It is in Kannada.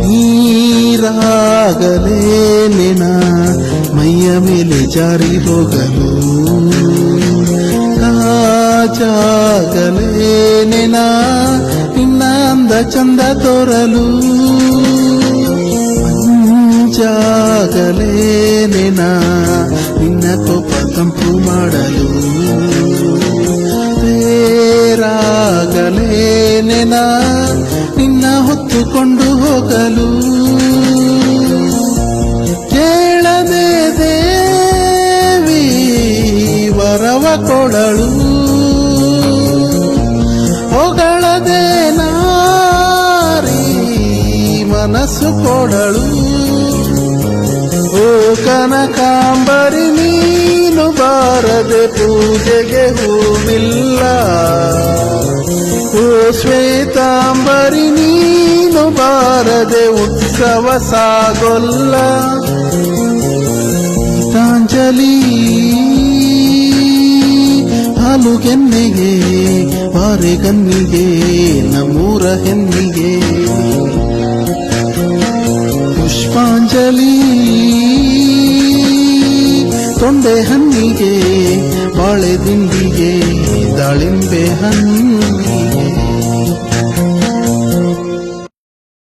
ನೀರಾಗಲೇ ನಿನ ಮೈಯ ಮೇಲೆ ಜಾರಿ ಹೋಗಲು, ಕಾಜಾಗಲೇ ನಿನ ನಿನ್ನ ಅಂದ ಚಂದ ತೋರಲು, ಮಂಜಾಗಲೇ ನಿನ ನಿನ್ನ ಕೋಪ ತಂಪು ಮಾಡಲು, ತೇರಾಗಲೇ ನಿನ ನಿನ್ನ ಹೊತ್ತುಕೊಂಡು ಹೋಗಲು, ಕೇಳದೆ ದೇವಿ ವರವ ಕೊಡಳು, ಹೊಗಳದೆ ನಾರಿ ಮನಸ್ಸು ಕೊಡಳು. ಓ ಕನಕಾಂಬರಿ ನೀನು ಬಾರದೆ ಪೂಜೆಗೆ ಹೂವಿಲ್ಲ, ಓ ಶ್ವೇತಾಂಬರಿ ನೀನು ಬಾರದೆ ಉತ್ಸವ ಸಾಗೊಲ್ಲ. ಗೀತಾಂಜಲಿ ಹಾಲು ಗೆನ್ನೆಗೆ ಬಾರೆ ಗನ್ನಿಗೆ ನಮ್ಮೂರ ಹೆಣ್ಣಿಗೆ, ಪುಷ್ಪಾಂಜಲಿ ತೊಂಡೆ ಹಣ್ಣಿಗೆ ಬಾಳೆ ದಿಂಡಿಗೆ ದಾಳಿಂಬೆ ಹಣ್ಣಿಗೆ.